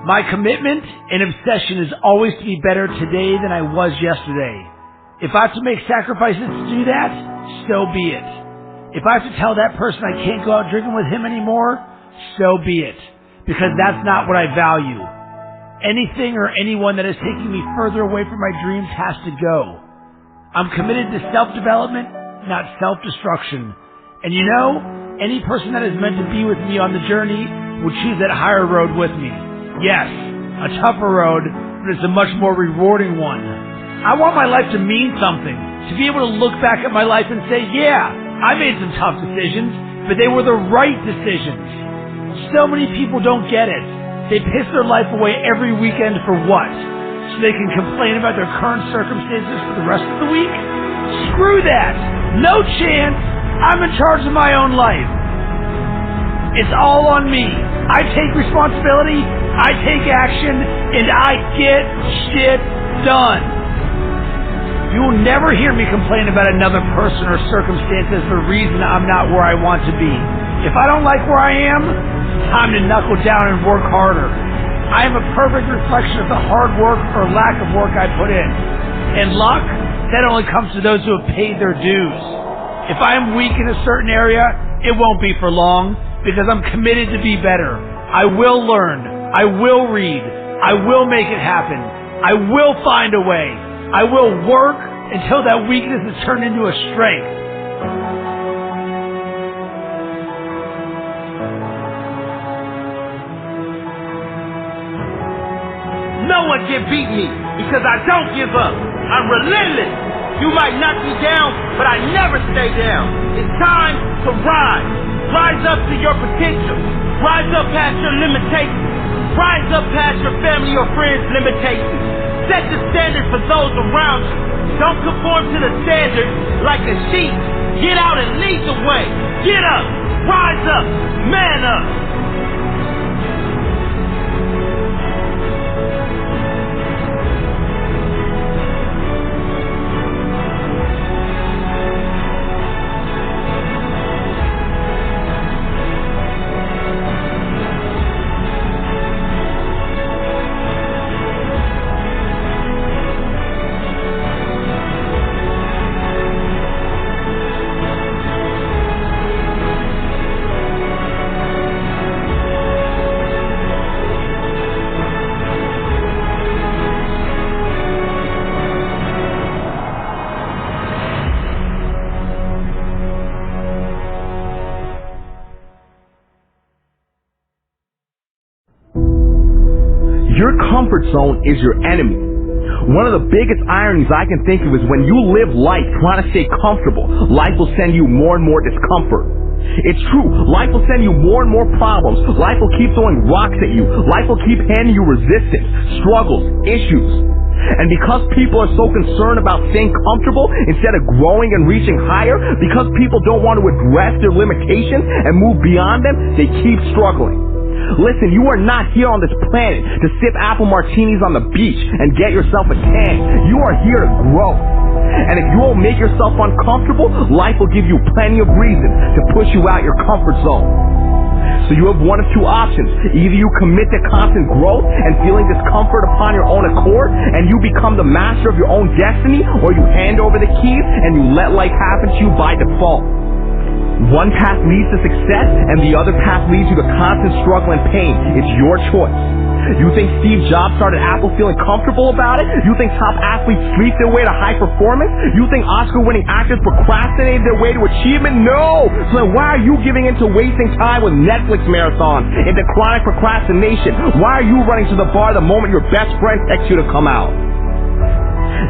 My commitment and obsession is always to be better today than I was yesterday. If I have to make sacrifices to do that, so be it. If I have to tell that person I can't go out drinking with him anymore, so be it. Because that's not what I value. Anything or anyone that is taking me further away from my dreams has to go. I'm committed to self-development, not self-destruction. And you know, any person that is meant to be with me on the journey will choose that higher road with me. Yes, a tougher road, but it's a much more rewarding one. I want my life to mean something, to be able to look back at my life and say, yeah, I made some tough decisions, but they were the right decisions. So many people don't get it. They piss their life away every weekend for what? So they can complain about their current circumstances for the rest of the week? Screw that! No chance! I'm in charge of my own life. It's all on me. I take responsibility, I take action, and I get shit done. You will never hear me complain about another person or circumstance as the reason I'm not where I want to be. If I don't like where I am, it's time to knuckle down and work harder. I am a perfect reflection of the hard work or lack of work I put in. And luck, that only comes to those who have paid their dues. If I am weak in a certain area, it won't be for long, because I'm committed to be better. I will learn. I will read. I will make it happen. I will find a way. I will work until that weakness is turned into a strength. No one can beat me because I don't give up. I'm relentless. You might knock me down, but I never stay down. It's time to rise. Rise up to your potential. Rise up past your limitations. Rise up past your family or friends' limitations. Set the standard for those around you. Don't conform to the standard like a sheep. Get out and lead the way. Get up. Rise up. Man up. Your comfort zone is your enemy. One of the biggest ironies I can think of is when you live life trying to stay comfortable, life will send you more and more discomfort. It's true, life will send you more and more problems. Life will keep throwing rocks at you. Life will keep handing you resistance, struggles, issues. And because people are so concerned about staying comfortable instead of growing and reaching higher, because people don't want to address their limitations and move beyond them, they keep struggling. Listen, you are not here on this planet to sip apple martinis on the beach and get yourself a tan. You are here to grow. And if you won't make yourself uncomfortable, life will give you plenty of reasons to push you out your comfort zone. So you have one of two options. Either you commit to constant growth and feeling discomfort upon your own accord, and you become the master of your own destiny, or you hand over the keys and you let life happen to you by default. One path leads to success, and the other path leads you to constant struggle and pain. It's your choice. You think Steve Jobs started Apple feeling comfortable about it? You think top athletes sleep their way to high performance? You think Oscar-winning actors procrastinated their way to achievement? No! So then why are you giving into wasting time with Netflix marathons, into chronic procrastination? Why are you running to the bar the moment your best friend texts you to come out?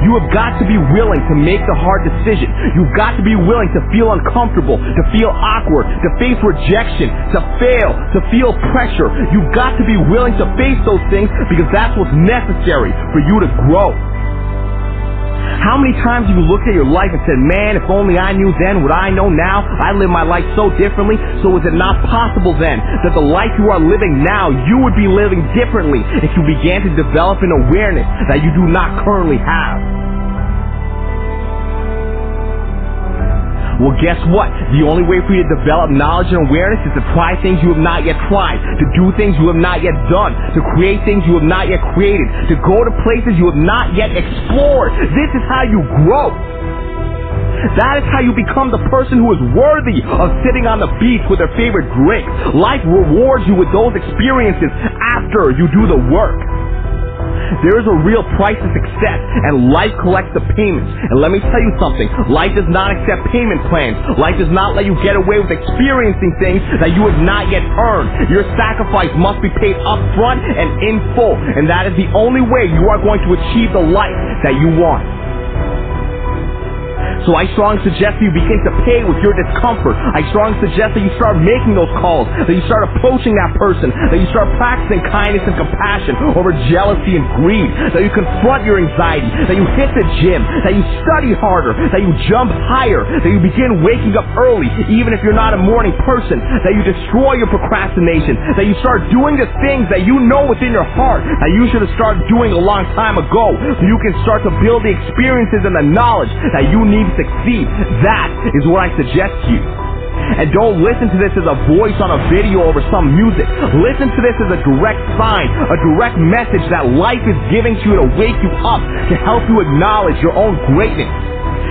You have got to be willing to make the hard decision. You've got to be willing to feel uncomfortable, to feel awkward, to face rejection, to fail, to feel pressure. You've got to be willing to face those things because that's what's necessary for you to grow. How many times have you looked at your life and said, man, if only I knew then what I know now, I live my life so differently, so is it not possible then that the life you are living now, you would be living differently if you began to develop an awareness that you do not currently have? Well, guess what? The only way for you to develop knowledge and awareness is to try things you have not yet tried, to do things you have not yet done, to create things you have not yet created, to go to places you have not yet explored. This is how you grow. That is how you become the person who is worthy of sitting on the beach with their favorite drink. Life rewards you with those experiences after you do the work. There is a real price to success, and life collects the payments. And let me tell you something, life does not accept payment plans. Life does not let you get away with experiencing things that you have not yet earned. Your sacrifice must be paid up front and in full, and that is the only way you are going to achieve the life that you want. So I strongly suggest that you begin to pay with your discomfort. I strongly suggest that you start making those calls, that you start approaching that person, that you start practicing kindness and compassion over jealousy and greed, that you confront your anxiety, that you hit the gym, that you study harder, that you jump higher, that you begin waking up early, even if you're not a morning person, that you destroy your procrastination, that you start doing the things that you know within your heart that you should have started doing a long time ago, so you can start to build the experiences and the knowledge that you need to succeed. That is what I suggest to you. And don't listen to this as a voice on a video over some music. Listen to this as a direct sign, a direct message that life is giving to you to wake you up, to help you acknowledge your own greatness.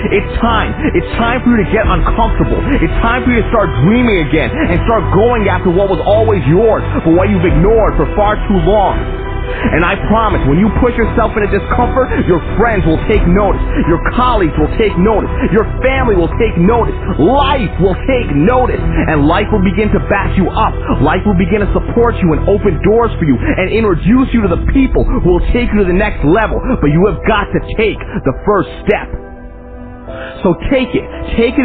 It's time. It's time for you to get uncomfortable. It's time for you to start dreaming again and start going after what was always yours, but what you've ignored for far too long. And I promise, when you push yourself into discomfort, your friends will take notice, your colleagues will take notice, your family will take notice, life will take notice, and life will begin to back you up. Life will begin to support you and open doors for you and introduce you to the people who will take you to the next level. But you have got to take the first step. So take it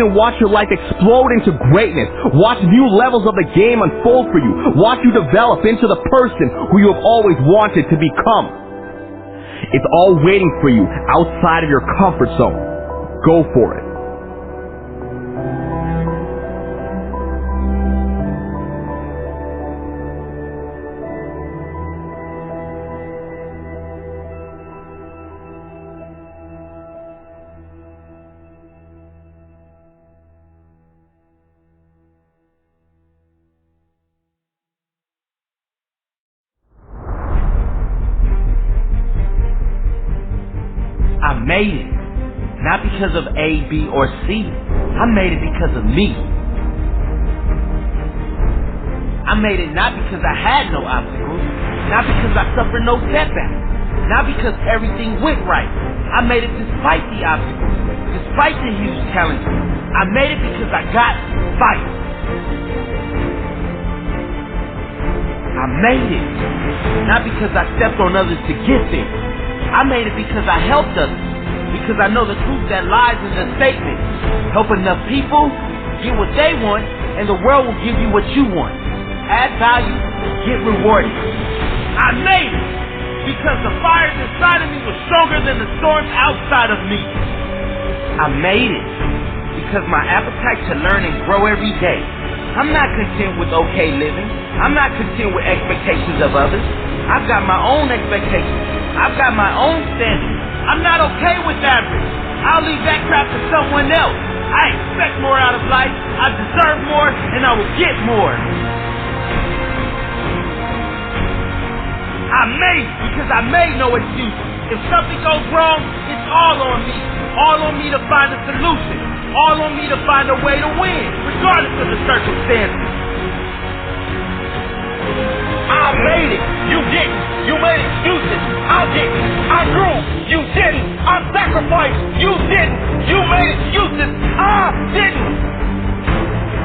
and watch your life explode into greatness. Watch new levels of the game unfold for you. Watch you develop into the person who you have always wanted to become. It's all waiting for you outside of your comfort zone. Go for it. I made it. Not because of A, B, or C. I made it because of me. I made it not because I had no obstacles, not because I suffered no setbacks, not because everything went right. I made it despite the obstacles, despite the huge challenges. I made it because I got fight. I made it not because I stepped on others to get there. I made it because I helped others, because I know the truth that lies in the statement. Help enough people get what they want, and the world will give you what you want. Add value, get rewarded. I made it because the fires inside of me were stronger than the storms outside of me. I made it because my appetite to learn and grow every day. I'm not content with okay living. I'm not content with expectations of others. I've got my own expectations. I've got my own standards. I'm not okay with average. I'll leave that crap to someone else. I expect more out of life. I deserve more, and I will get more. I made it because I made no excuses. If something goes wrong, it's all on me. All on me to find a solution. All on me to find a way to win, regardless of the circumstances. I made it. You didn't. You made excuses. I didn't. I grew. You didn't. I sacrificed. You didn't. You made excuses. I didn't.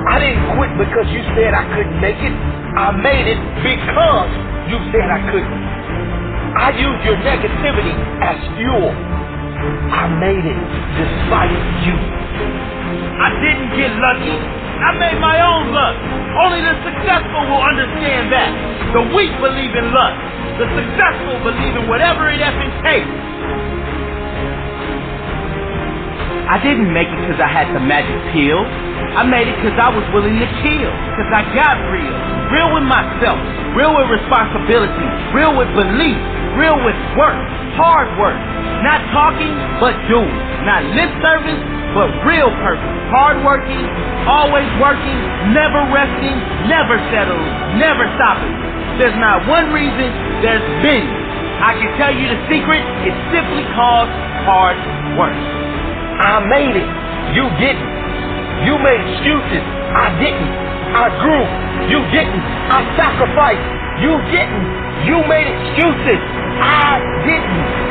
I didn't quit because you said I couldn't make it. I made it because you said I couldn't. I used your negativity as fuel. I made it despite you. I didn't get lucky. I made my own luck. Only the successful will understand that. The weak believe in luck. The successful believe in whatever it effing takes. I didn't make it because I had the magic pill. I made it because I was willing to kill. Because I got real. Real with myself. Real with responsibility. Real with belief. Real with work. Hard work. Not talking, but doing. Not lip service, but real purpose. Hardworking, always working, never resting, never settling, never stopping. There's not one reason, there's many. I can tell you the secret, it's simply called hard work. I made it. You didn't. You made excuses. I didn't. I grew. You didn't. I sacrificed. You didn't. You made excuses. I didn't.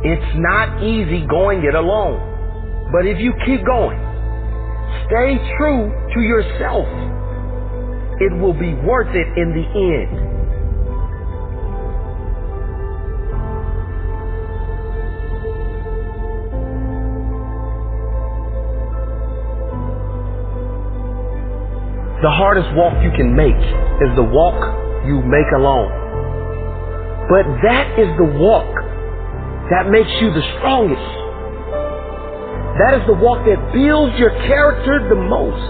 It's not easy going it alone. But if you keep going, stay true to yourself, it will be worth it in the end. The hardest walk you can make is the walk you make alone. But that is the walk that makes you the strongest. That is the walk that builds your character the most.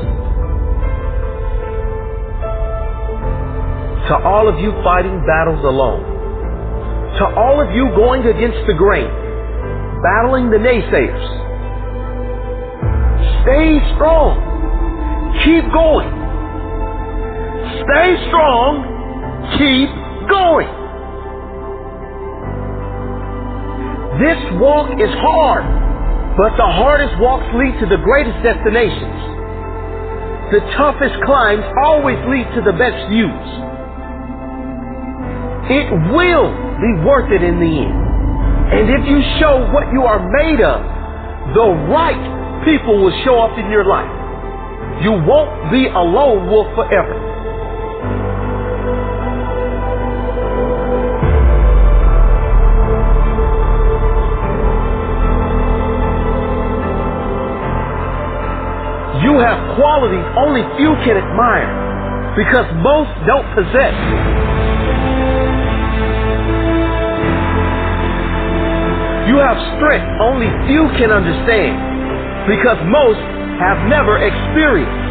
To all of you fighting battles alone, to all of you going against the grain, battling the naysayers, stay strong. Keep going. Stay strong. Keep going. This walk is hard, but the hardest walks lead to the greatest destinations. The toughest climbs always lead to the best views. It will be worth it in the end. And if you show what you are made of, the right people will show up in your life. You won't be a lone wolf forever. You have qualities only few can admire because most don't possess. You have strength only few can understand because most have never experienced.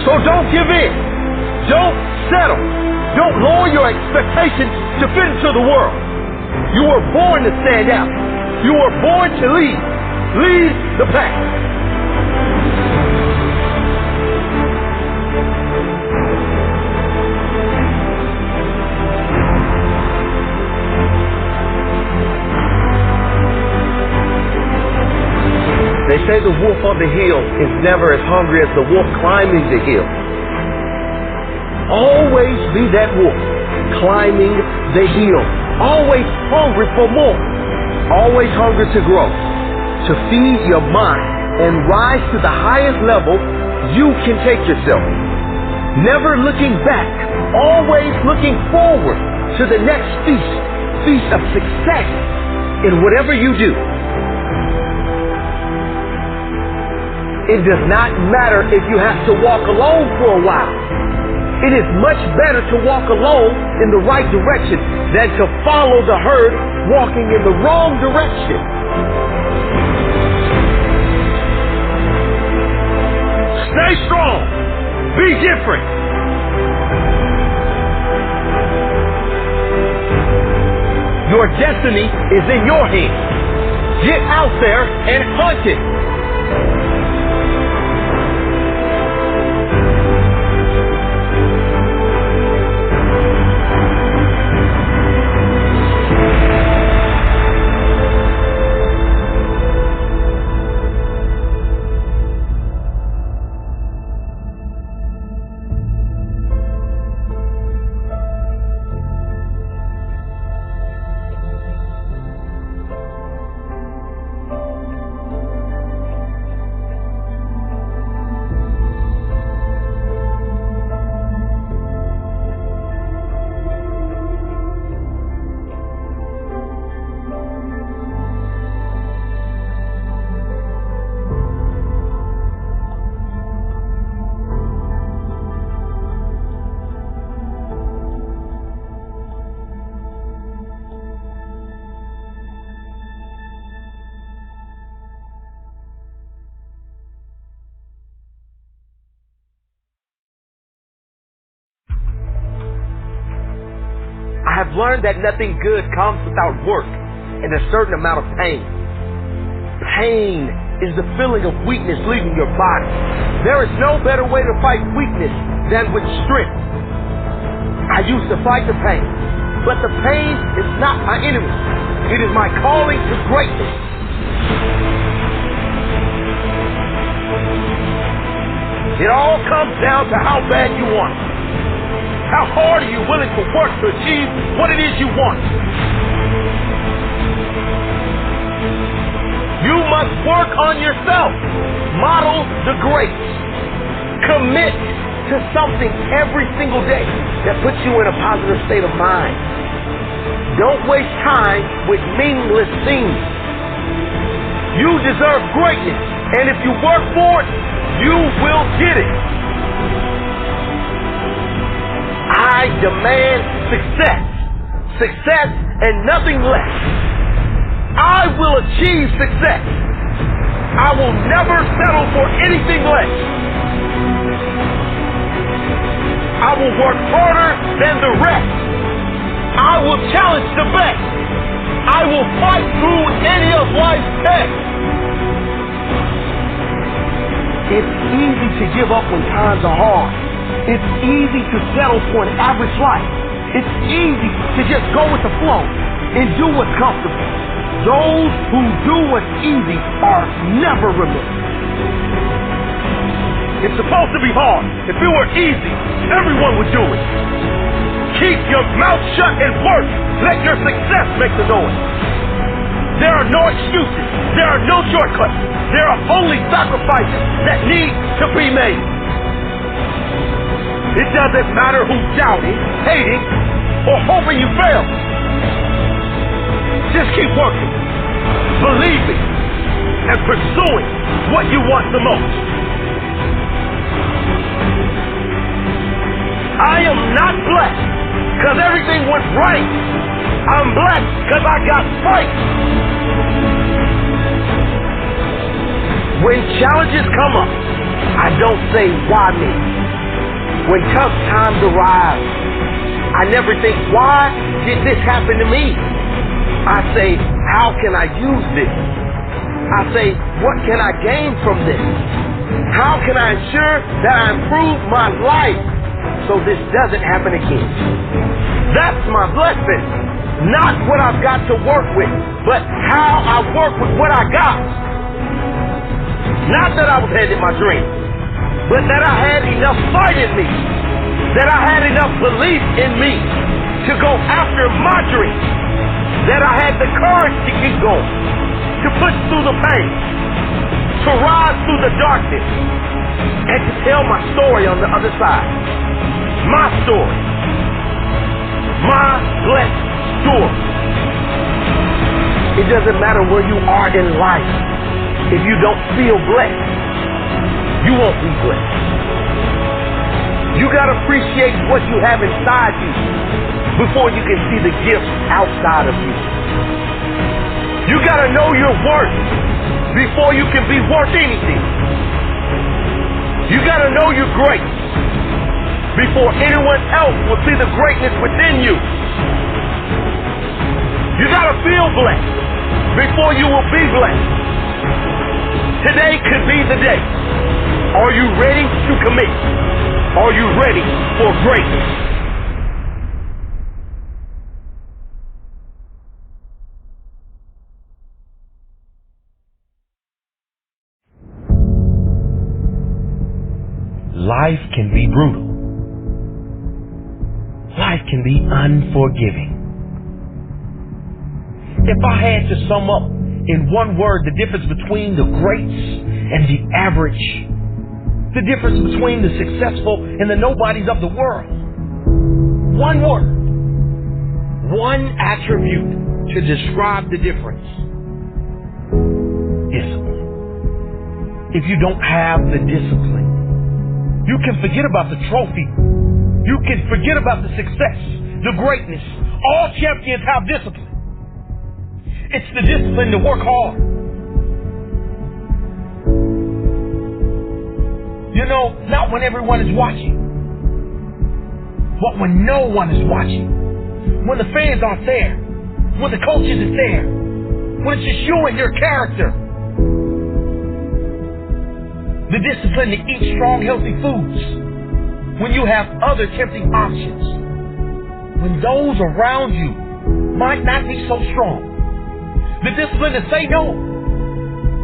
So don't give in. Don't settle. Don't lower your expectations to fit into the world. You were born to stand out. You were born to lead. Lead the pack. They say the wolf on the hill is never as hungry as the wolf climbing the hill. Always be that wolf climbing the hill. Always hungry for more. Always hungry to grow. To feed your mind and rise to the highest level you can take yourself. Never looking back. Always looking forward to the next feast. Feast of success in whatever you do. It does not matter if you have to walk alone for a while. It is much better to walk alone in the right direction than to follow the herd walking in the wrong direction. Stay strong. Be different. Your destiny is in your hands. Get out there and hunt it. I've learned that nothing good comes without work and a certain amount of pain. Pain is the feeling of weakness leaving your body. There is no better way to fight weakness than with strength. I used to fight the pain, but the pain is not my enemy. It is my calling to greatness. It all comes down to how bad you want it. How hard are you willing to work to achieve what it is you want? You must work on yourself. Model the greats. Commit to something every single day that puts you in a positive state of mind. Don't waste time with meaningless things. You deserve greatness, and if you work for it, you will get it. I demand success. Success and nothing less. I will achieve success. I will never settle for anything less. I will work harder than the rest. I will challenge the best. I will fight through any of life's tests. It's easy to give up when times are hard. It's easy to settle for an average life. It's easy to just go with the flow and do what's comfortable. Those who do what's easy are never remembered. It's supposed to be hard. If it were easy, everyone would do it. Keep your mouth shut and work. Let your success make the noise. There are no excuses. There are no shortcuts. There are only sacrifices that need to be made. It doesn't matter who's doubting, hating, or hoping you fail. Just keep working, believing, and pursuing what you want the most. I am not blessed because everything went right. I'm blessed because I got fight. When challenges come up, I don't say, why me? When tough times arise, I never think, why did this happen to me? I say, how can I use this? I say, what can I gain from this? How can I ensure that I improve my life so this doesn't happen again? That's my blessing. Not what I've got to work with, but how I work with what I got. Not that I was handed my dream, but that I had enough fight in me, that I had enough belief in me to go after my dream, that I had the courage to keep going, to push through the pain, to rise through the darkness, and to tell my story on the other side. My story. My blessed story. It doesn't matter where you are in life. If you don't feel blessed, you won't be blessed. You gotta appreciate what you have inside you before you can see the gifts outside of you. You gotta know your worth before you can be worth anything. You gotta know you're great before anyone else will see the greatness within you. You gotta feel blessed before you will be blessed. Today could be the day. Are you ready to commit? Are you ready for greatness? Life can be brutal. Life can be unforgiving. If I had to sum up in one word the difference between the greats and the average, the difference between the successful and the nobodies of the world, one word, one attribute to describe the difference: discipline. If you don't have the discipline, you can forget about the trophy. You can forget about the success, the greatness. All champions have discipline. It's the discipline to work hard. You know, not when everyone is watching, but when no one is watching. when the fans aren't there, when the coach isn't there, when it's just you and your character. The discipline to eat strong, healthy foods when you have other tempting options. When those around you might not be so strong. The discipline to say no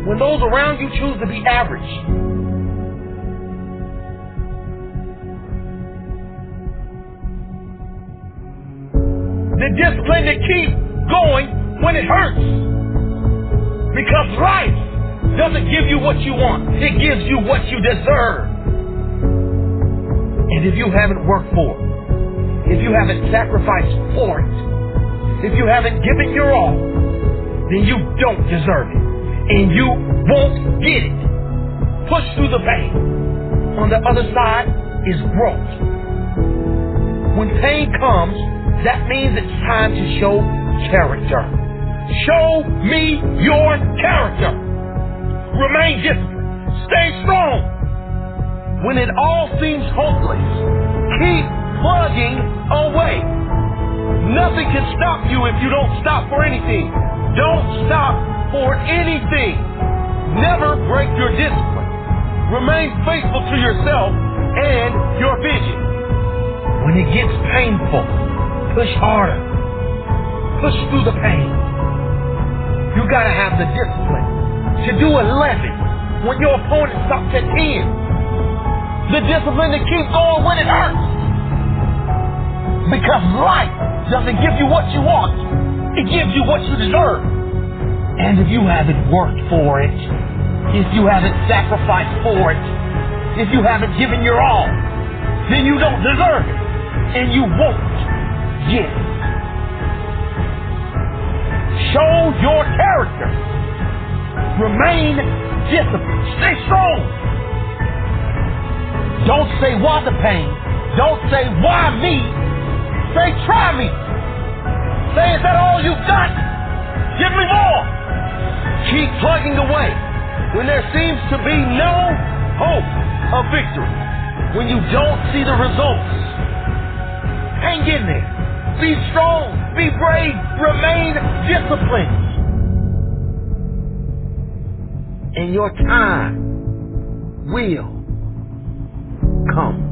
when those around you choose to be average. The discipline to keep going when it hurts. Because life doesn't give you what you want. It gives you what you deserve. And if you haven't worked for it, if you haven't sacrificed for it, if you haven't given your all, then you don't deserve it. And you won't get it. Push through the pain. On the other side is growth. When pain comes, that means it's time to show character. Show me your character. Remain disciplined. Stay strong. When it all seems hopeless, keep plugging away. Nothing can stop you if you don't stop for anything. Don't stop for anything. Never break your discipline. Remain faithful to yourself and your vision. When it gets painful, push harder. Push through the pain. You gotta have the discipline to do 11 when your opponent stops at 10. The discipline to keep going when it hurts. Because life doesn't give you what you want. It gives you what you deserve. And if you haven't worked for it, if you haven't sacrificed for it, if you haven't given your all, then you don't deserve it. And you won't get it. Show your character. Remain disciplined. Stay strong. Don't say why the pain. Don't say why me. Say try me. Say is that all you got? Give me more. Keep plugging away when there seems to be no hope of victory. When you don't see the results. Hang in there. Be strong. Be brave. Remain disciplined. And your time will come.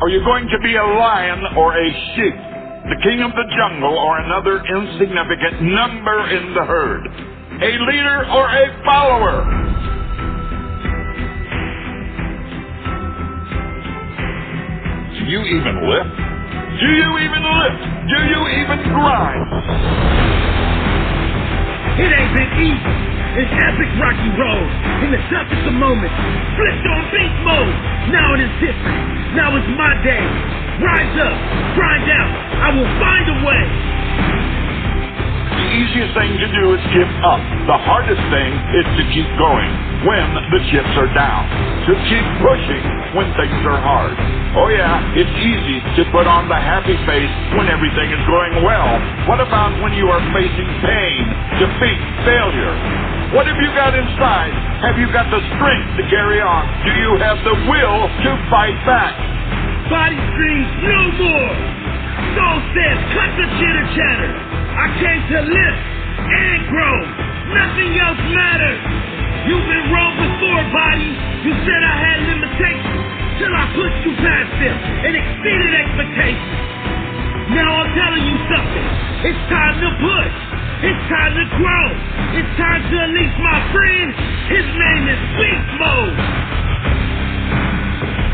Are you going to be a lion or a sheep? The king of the jungle or another insignificant number in the herd? A leader or a follower? Do you even lift? Do you even lift? Do you even grind? It ain't been easy. It's epic rocky road. In the toughest of moments, flipped on beast mode. Now it is different. Now it's my day. Rise up, grind out. I will find a way. The easiest thing to do is give up. The hardest thing is to keep going when the chips are down. To keep pushing when things are hard. Oh yeah, it's easy to put on the happy face when everything is going well. What about when you are facing pain, defeat, failure? What have you got inside? Have you got the strength to carry on? Do you have the will to fight back? Body screams no more. Soul says cut the chitter chatter. I came to live and grow. Nothing else matters. You've been wrong before, body. You said I had limitations till I pushed you past them and exceeded expectations. Now I'm telling you something. It's time to push. It's time to grow. It's time to unleash my friend. His name is Beast Mode.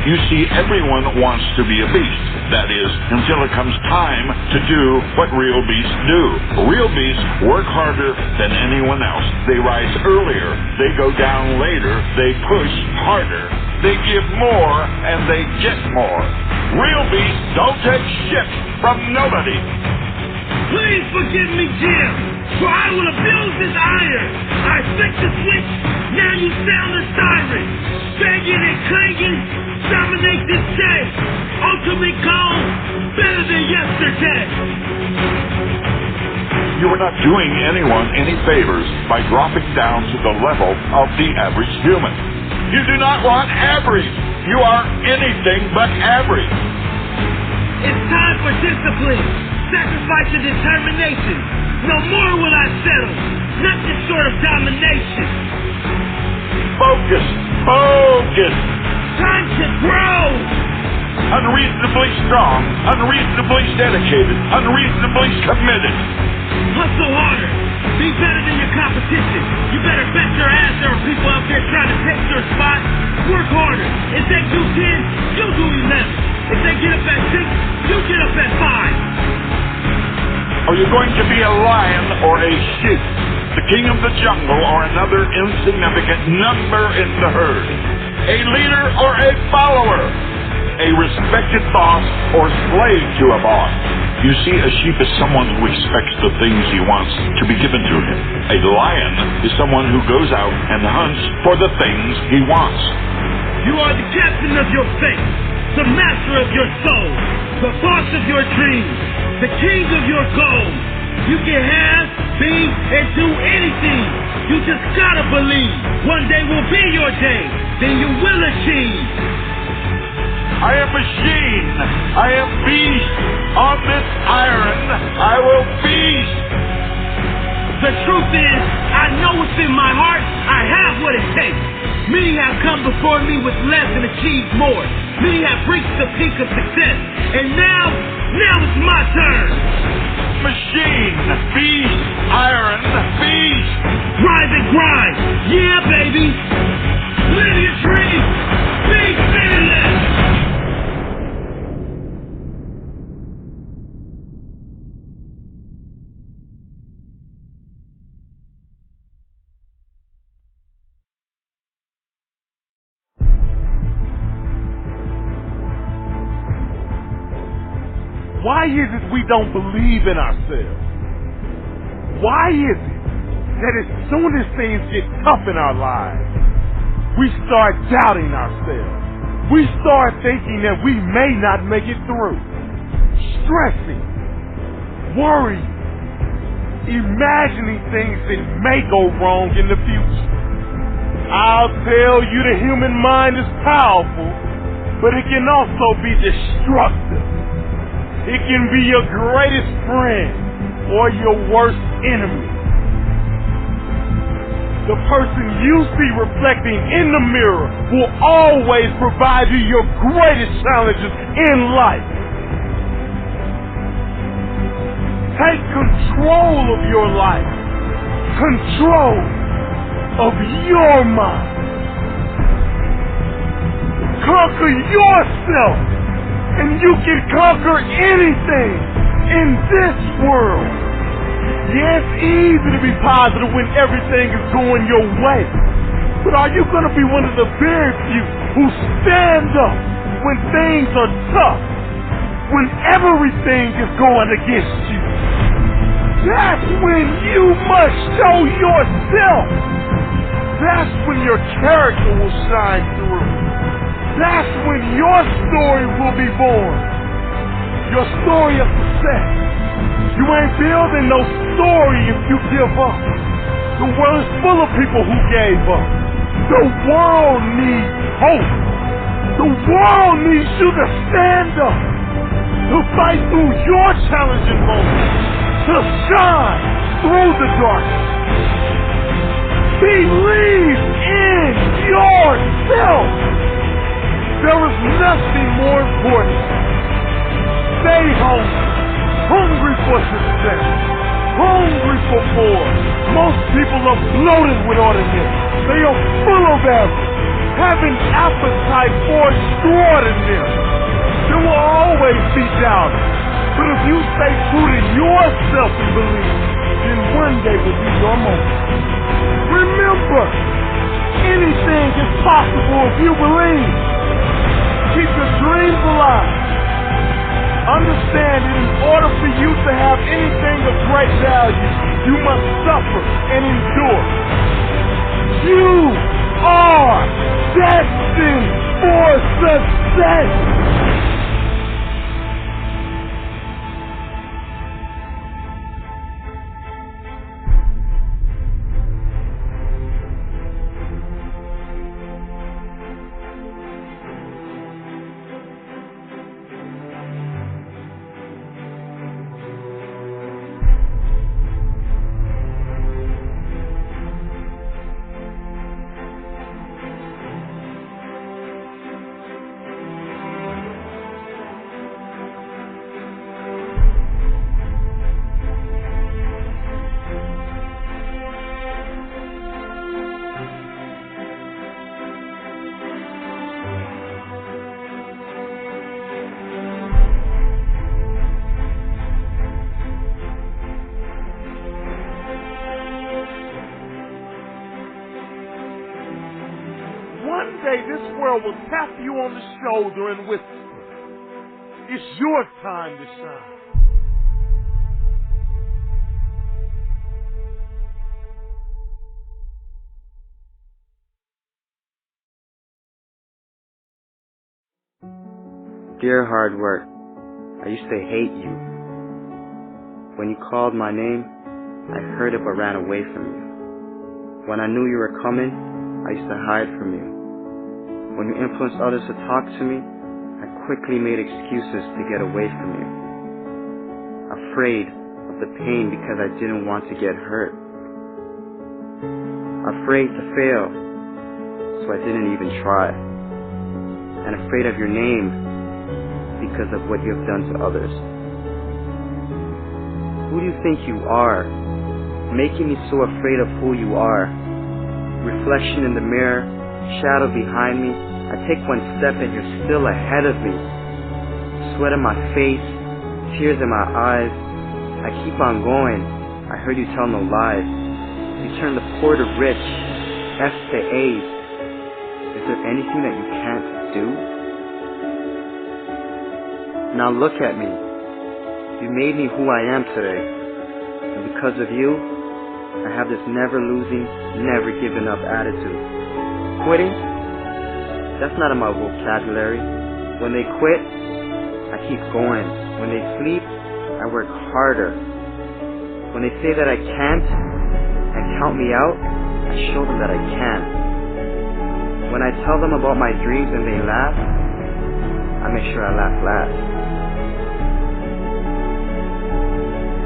You see, everyone wants to be a beast. That is, until it comes time to do what real beasts do. Real beasts work harder than anyone else. They rise earlier. They go down later. They push harder. They give more, and they get more. Real beasts don't take shit from nobody. Please forgive me, Jim, for I will abuse this iron. I flicked the switch, now you sound a siren. Banging and clanging, dominate this day. Ultimate goal, better than yesterday. You are not doing anyone any favors by dropping down to the level of the average human. You do not want average. You are anything but average. It's time for discipline, sacrifice and determination. No more will I settle, not this sort of domination. Focus, focus. Time to grow. Unreasonably strong, unreasonably dedicated, unreasonably committed. Hustle harder. Be better than your competition. You better bet your ass there are people out there trying to take your spot. Work harder. If they do 10, you do 11. If they get up at 6, you get up at 5. Are you going to be a lion or a sheep? The king of the jungle or another insignificant number in the herd? A leader or a follower? A respected boss or slave to a boss? You see, a sheep is someone who expects the things he wants to be given to him. A lion is someone who goes out and hunts for the things he wants. You are the captain of your fate, the master of your soul, the boss of your dreams, the king of your goals. You can have, be, and do anything. You just gotta believe. One day will be your day. Then you will achieve. I am machine. I am beast. On this iron, I will feast. The truth is, I know what's in my heart. I have what it takes. Many have come before me with less and achieved more. Many have reached the peak of success. And now it's my turn. Machine, beast, iron, beast. Rise and grind. Yeah, baby. Live your dream. Be fearless. Why is it we don't believe in ourselves? Why is it that as soon as things get tough in our lives, we start doubting ourselves? We start thinking that we may not make it through. Stressing, worrying, imagining things that may go wrong in the future. I'll tell you, the human mind is powerful, but it can also be destructive. It can be your greatest friend or your worst enemy. The person you see reflecting in the mirror will always provide you your greatest challenges in life. Take control of your life. Control of your mind. Conquer yourself. And you can conquer anything in this world. Yeah, it's easy to be positive when everything is going your way. But are you going to be one of the very few who stand up when things are tough? When everything is going against you? That's when you must show yourself. That's when your character will shine through. That's when your story will be born. Your story of success. You ain't building no story if you give up. The world is full of people who gave up. The world needs hope. The world needs you to stand up. To fight through your challenging moments. To shine through the darkness. Believe in yourself. There is nothing more important. Stay hungry for success, hungry for more. Most people are bloated with ordinary. They are full of average. have an appetite for extraordinary. There will always be doubt. But if you stay true to yourself and believe, then one day will be your moment. Remember, anything is possible if you believe. Keep your dreams alive. Understand that in order for you to have anything of great value, you must suffer and endure. You are destined for success. One day this world will tap you on the shoulder and whisper, it's your time to shine. Dear hard work, I used to hate you. When you called my name, I heard it but ran away from you. When I knew you were coming, I used to hide from you. When you influenced others to talk to me, I quickly made excuses to get away from you. Afraid of the pain because I didn't want to get hurt. Afraid to fail, so I didn't even try. And afraid of your name because of what you have done to others. Who do you think you are? Making me so afraid of who you are. Reflection in the mirror, shadow behind me. I take one step and you're still ahead of me. Sweat in my face, tears in my eyes. I keep on going. I heard you tell no lies. You turn the poor to rich, F to A's. Is there anything that you can't do? Now look at me. You made me who I am today. And because of you, I have this never losing, never giving up attitude. Quitting? That's not in my vocabulary. When they quit, I keep going. When they sleep, I work harder. When they say that I can't and count me out, I show them that I can. When I tell them about my dreams and they laugh, I make sure I laugh last.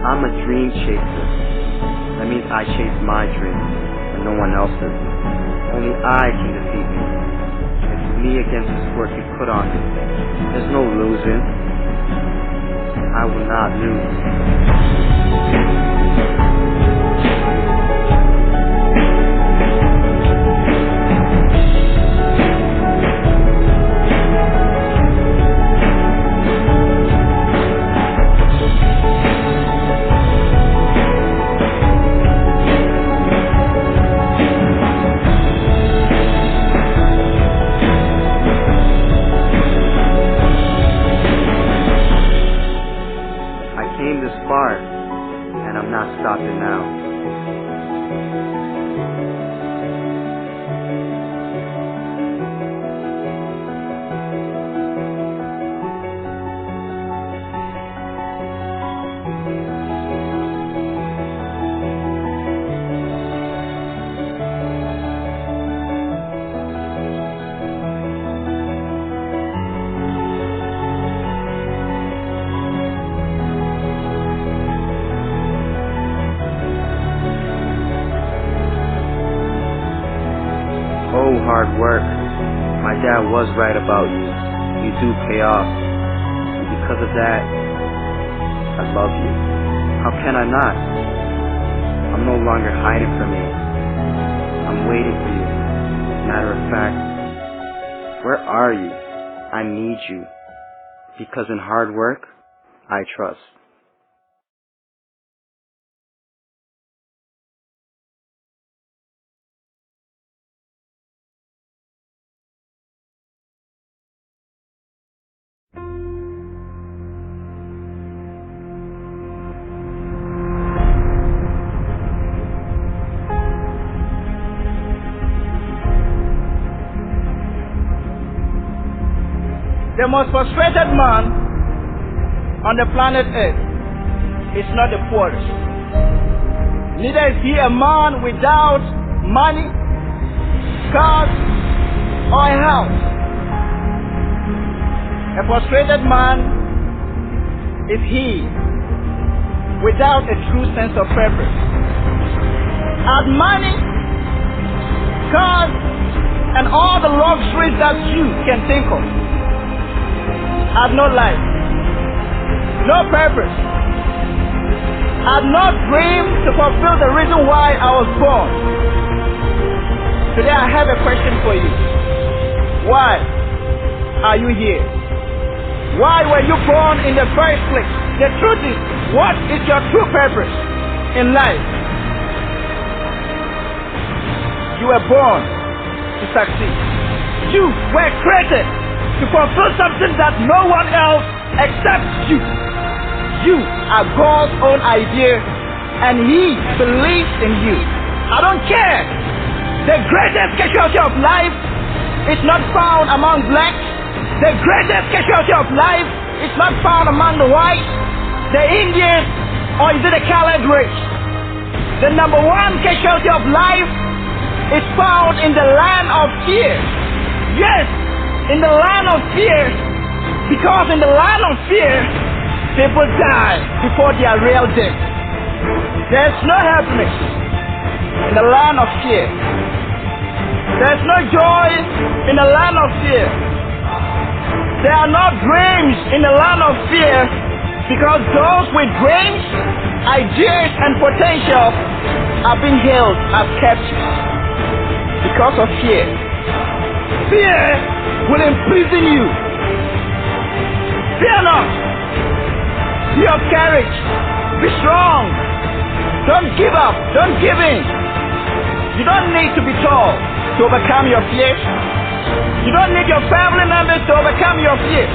I'm a dream chaser. That means I chase my dreams and no one else's. Only I can defeat me. It's me against this work you put on me. There's no losing. I will not lose. And I'm not stopping now. Oh, hard work. My dad was right about you. You do pay off. And because of that, I love you. How can I not? I'm no longer hiding from you. I'm waiting for you. Matter of fact, Where are you? I need you. Because in hard work, I trust. The most frustrated man on the planet Earth is not the poorest. Neither is he a man without money, cars, or a house. A frustrated man is he without a true sense of purpose. Had money, cars, and all the luxuries that you can think of, had no life, no purpose, had no dream to fulfill the reason why I was born. Today I have a question for you. Why are you here? Why were you born in the first place? The truth is, what is your true purpose in life? You were born to succeed. You were created to fulfill something that no one else except you. You are God's own idea, and He believes in you. I don't care. The greatest casualty of life is not found among blacks. The greatest casualty of life is not found among the whites, the Indians, or is it the colored race? The number one casualty of life is found in the land of fear. Yes, in the land of fear, because in the land of fear, people die before their real death. There's no happiness in the land of fear. There's no joy in the land of fear. There are no dreams in the land of fear, because those with dreams, ideas, and potential are being held as captives because of fear. Fear will imprison you. Fear not. Be of courage. Be strong. Don't give up. Don't give in. You don't need to be tall to overcome your fears. You don't need your family members to overcome your fears.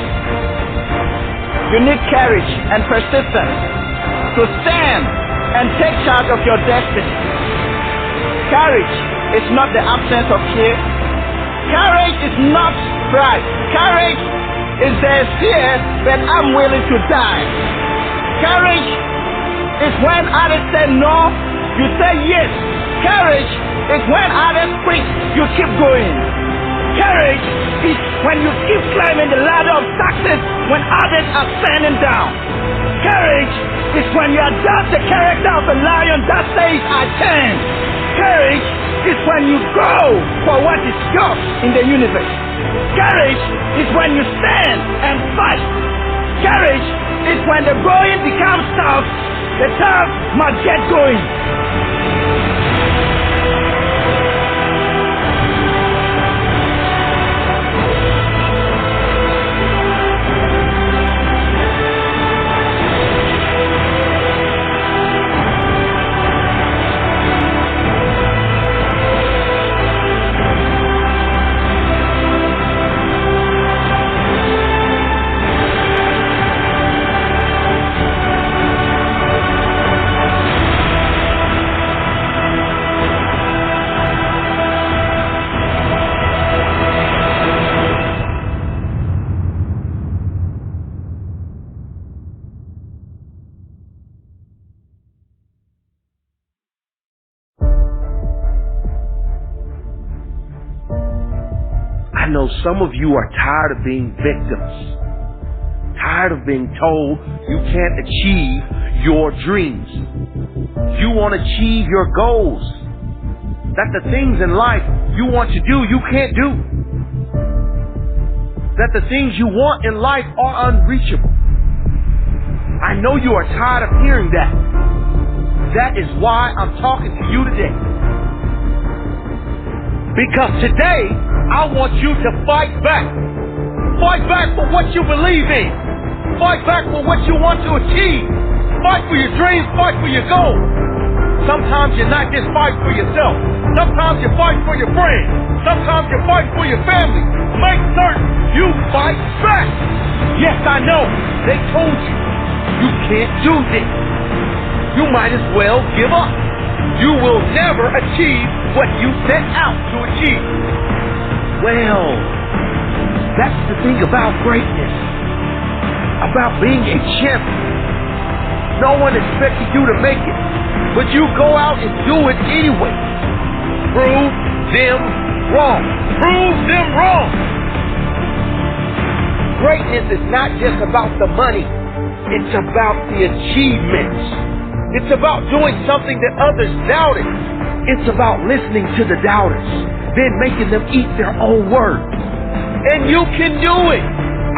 You need courage and persistence to stand and take charge of your destiny. Courage is not the absence of fear. Courage is not pride. Courage is there's fear, but I'm willing to die. Courage is when others say no, you say yes. Courage is when others quit, you keep going. Courage is when you keep climbing the ladder of success when others are standing down. Courage is when you adopt the character of a lion that says, I can. Courage is when you go for what is yours in the universe. Courage is when you stand and fight. Courage is when the going becomes tough, the tough must get going. I know some of you are tired of being victims, tired of being told you can't achieve your dreams. You want to achieve your goals, that the things in life you want to do, you can't do, that the things you want in life are unreachable. I know you are tired of hearing that. That is why I'm talking to you today. Because today, I want you to fight back. Fight back for what you believe in. Fight back for what you want to achieve. Fight for your dreams. Fight for your goals. Sometimes you're not just fighting for yourself. Sometimes you fight for your friends. Sometimes you fight for your family. Make certain you fight back. Yes, I know. They told you can't do this. You might as well give up. You will never achieve what you set out to achieve. Well, that's the thing about greatness. About being a champion. No one expected you to make it, but you go out and do it anyway. Prove them wrong. Prove them wrong. Greatness is not just about the money. It's about the achievements. It's about doing something that others doubted. It's about listening to the doubters, then making them eat their own words. And you can do it.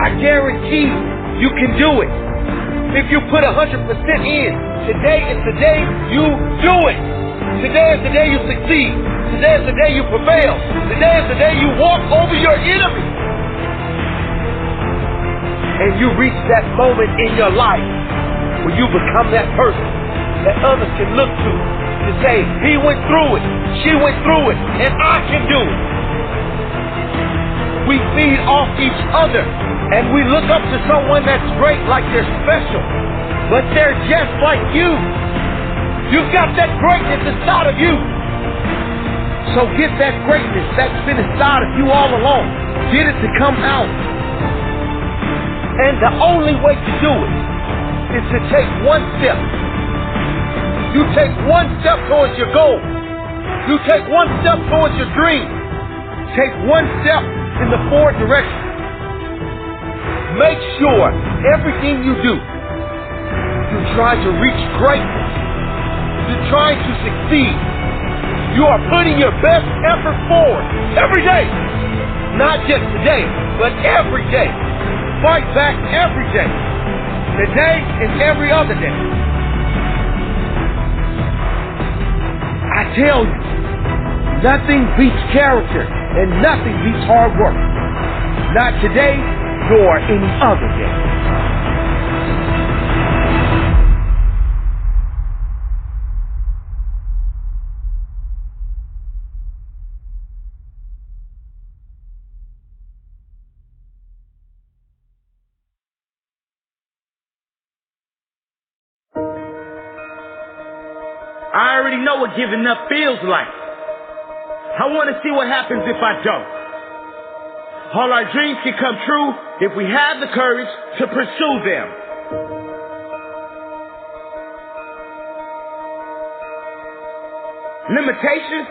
I guarantee you can do it. If you put 100% in, today is the day you do it. Today is the day you succeed. Today is the day you prevail. Today is the day you walk over your enemy. And you reach that moment in your life where you become that person that others can look to say, he went through it, she went through it, and I can do it. We feed off each other, and we look up to someone that's great like they're special, but they're just like you. You've got that greatness inside of you. So get that greatness that's been inside of you all along. Get it to come out. And the only way to do it is to take one step. You take one step towards your goal. You take one step towards your dream. Take one step in the forward direction. Make sure everything you do, you try to reach greatness. You're trying to succeed. You are putting your best effort forward every day. Not just today, but every day. Fight back every day. Today and every other day. I tell you, nothing beats character and nothing beats hard work. Not today nor any other day. I already know what giving up feels like. I want to see what happens if I don't. All our dreams can come true if we have the courage to pursue them. Limitations?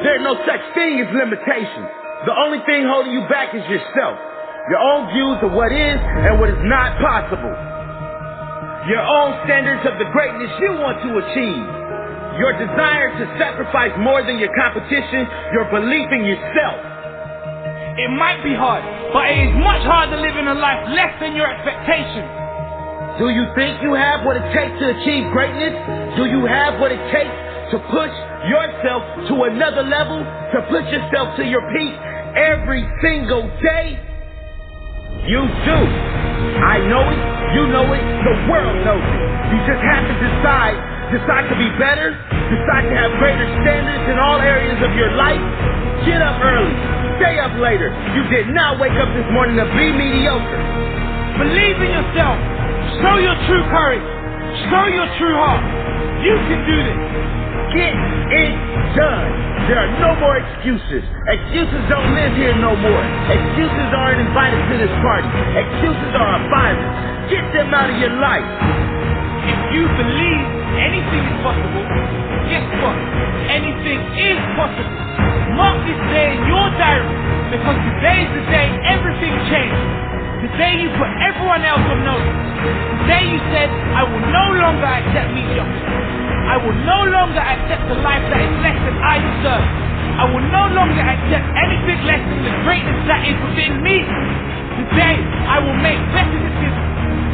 There's no such thing as limitations. The only thing holding you back is yourself. Your own views of what is and what is not possible. Your own standards of the greatness you want to achieve. Your desire to sacrifice more than your competition, your belief in yourself. It might be hard, but it is much harder living a life less than your expectations. Do you think you have what it takes to achieve greatness? Do you have what it takes to push yourself to another level? To push yourself to your peak every single day? You do. I know it, you know it, the world knows it. You just have to decide to be better, decide to have greater standards in all areas of your life. Get up early, stay up later. You did not wake up this morning to be mediocre. Believe in yourself. Show your true courage. Show your true heart. You can do this. Get it done. There are no more excuses. Excuses don't live here no more. Excuses aren't invited to this party. Excuses are a virus. Get them out of your life. If you believe anything is possible, guess what? Anything is possible. Mark this day in your diary, because today is the day everything changed. Today you put everyone else on notice. Today you said, I will no longer accept mediocrity. I will no longer accept a life that is less than I deserve. I will no longer accept anything less than the greatness that is within me. Today I will make better decisions.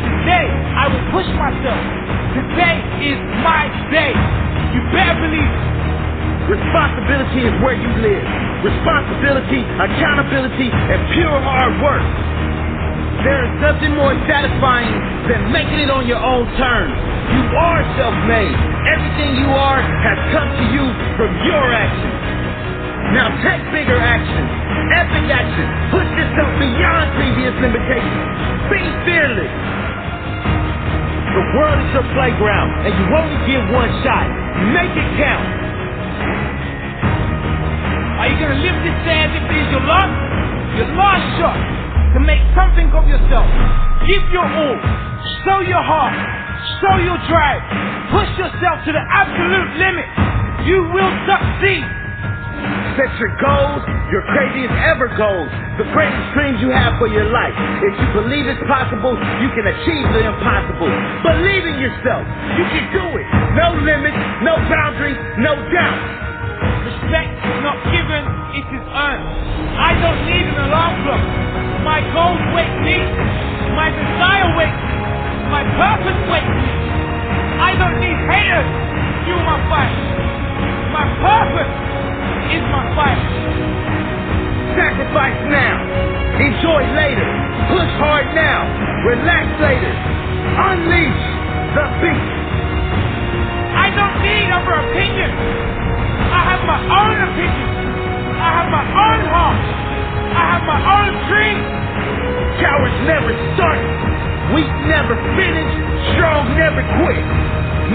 Today I will push myself. Today is my day. You better believe it. Responsibility is where you live. responsibility, accountability, and pure hard work. There is nothing more satisfying than making it on your own terms. You are self-made. Everything you are has come to you from your actions. Now take bigger action, epic action. Push yourself beyond previous limitations. Be fearless. The world is your playground, and you only get one shot. Make it count. Are you gonna lift this stand if it is your last? Your last shot to make something of yourself. Give your all. Show your heart. Show your drive. Push yourself to the absolute limit. You will succeed. Set your goals, your craziest ever goals, the greatest dreams you have for your life. If you believe it's possible, you can achieve the impossible. Believe in yourself. You can do it. No limits, no boundaries, no doubt. Respect is not given, it is earned. I don't need an alarm clock. My goals wake me. My desire wakes me. My purpose wakes me. I don't need haters to fuel my fire. My purpose is my fire. Sacrifice now. Enjoy later. Push hard now. Relax later. Unleash the beast. I don't need other opinions. I have my own opinion. I have my own heart. I have my own dreams. Cowards never start. Weak never finish. Strong never quit.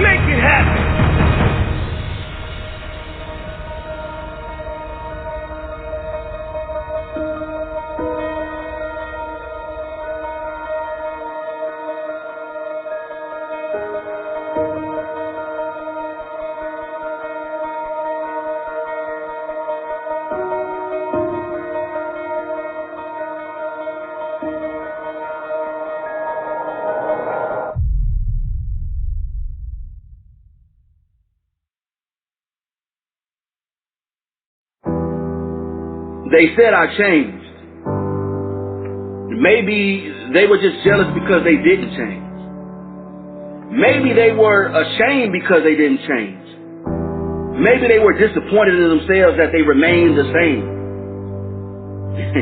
Make it happen. They said I changed. Maybe they were just jealous because they didn't change. Maybe they were ashamed because they didn't change. Maybe they were disappointed in themselves that they remained the same.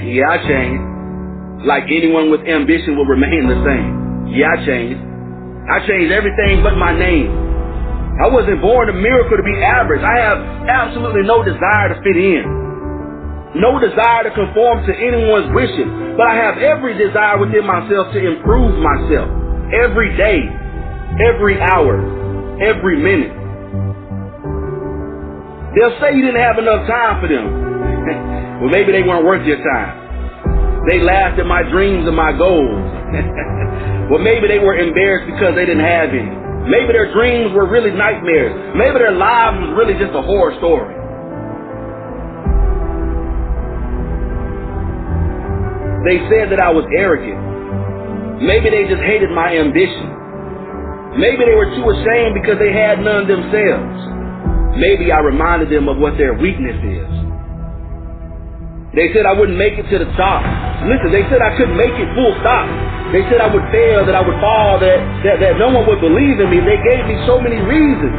Yeah, I changed. Like anyone with ambition will remain the same. Yeah, I changed. I changed everything but my name. I wasn't born a miracle to be average. I have absolutely no desire to fit in. No desire to conform to anyone's wishes, but I have every desire within myself to improve myself every day, every hour, every minute. They'll say you didn't have enough time for them. Well, maybe they weren't worth your time. They laughed at my dreams and my goals. Well, maybe they were embarrassed because they didn't have any. Maybe their dreams were really nightmares. Maybe their lives was really just a horror story. They said that I was arrogant. Maybe they just hated my ambition. Maybe they were too ashamed because they had none themselves. Maybe I reminded them of what their weakness is. They said I wouldn't make it to the top. Listen, they said I couldn't make it full stop. They said I would fail, that I would fall, that no one would believe in me. They gave me so many reasons.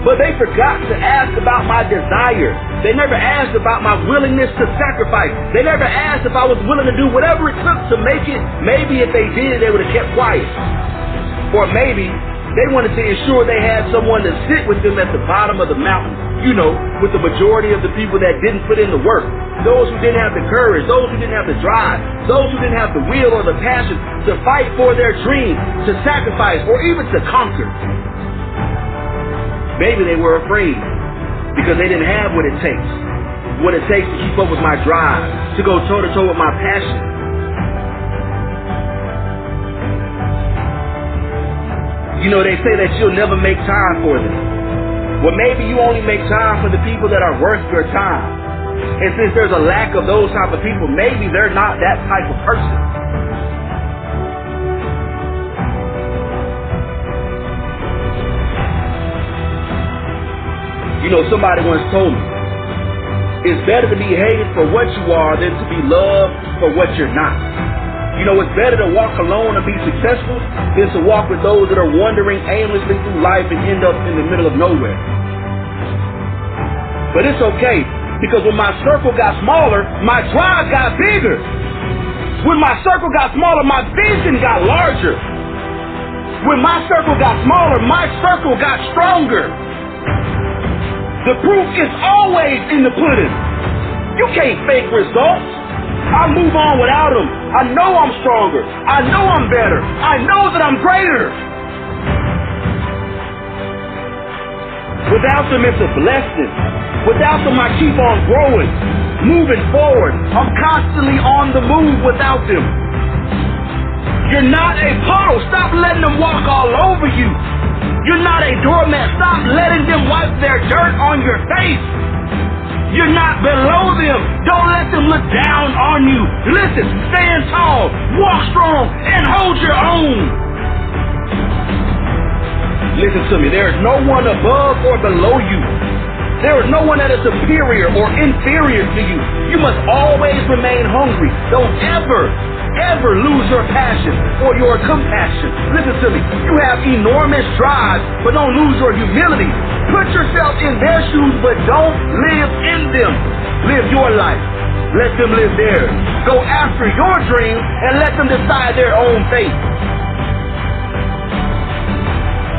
But they forgot to ask about my desire. They never asked about my willingness to sacrifice. They never asked if I was willing to do whatever it took to make it. Maybe if they did, they would have kept quiet. Or maybe they wanted to ensure they had someone to sit with them at the bottom of the mountain. You know, with the majority of the people that didn't put in the work. Those who didn't have the courage. Those who didn't have the drive. Those who didn't have the will or the passion to fight for their dreams, to sacrifice, or even to conquer. Maybe they were afraid because they didn't have what it takes to keep up with my drive, to go toe-to-toe with my passion. You know, they say that you'll never make time for them. Well, maybe you only make time for the people that are worth your time. And since there's a lack of those type of people, maybe they're not that type of person. You know, somebody once told me, it's better to be hated for what you are than to be loved for what you're not. You know, it's better to walk alone and be successful than to walk with those that are wandering aimlessly through life and end up in the middle of nowhere. But it's okay, because when my circle got smaller, my drive got bigger. When my circle got smaller, my vision got larger. When my circle got smaller, my circle got stronger. The proof is always in the pudding. You can't fake results. I move on without them. I know I'm stronger. I know I'm better. I know that I'm greater. Without them, it's a blessing. Without them, I keep on growing, moving forward. I'm constantly on the move without them. You're not a puddle. Stop letting them walk all over you. You're not a doormat. Stop letting them wipe their dirt on your face. You're not below them. Don't let them look down on you. Listen, stand tall, walk strong, and hold your own. Listen to me. There is no one above or below you. There is no one that is superior or inferior to you. You must always remain hungry. Don't ever lose your passion or your compassion. Listen to me. You have enormous drive, but don't lose your humility. Put yourself in their shoes, but don't live in them. Live your life. Let them live theirs. Go after your dreams and let them decide their own fate.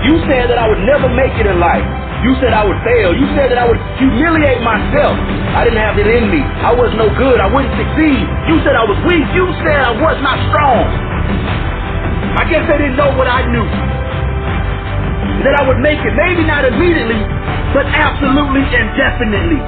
You said that I would never make it in life. You said I would fail. You said that I would humiliate myself. I didn't have it in me. I was no good. I wouldn't succeed. You said I was weak. You said I was not strong. I guess they didn't know what I knew. That I would make it. Maybe not immediately, but absolutely and definitely.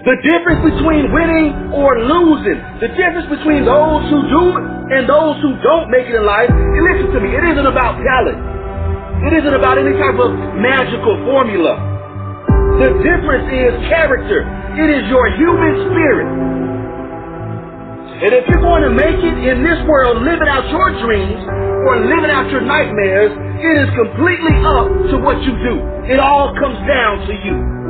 The difference between winning or losing, the difference between those who do and those who don't make it in life, and listen to me, it isn't about talent. It isn't about any type of magical formula. The difference is character. It is your human spirit. And if you're going to make it in this world, living out your dreams or living out your nightmares, it is completely up to what you do. It all comes down to you.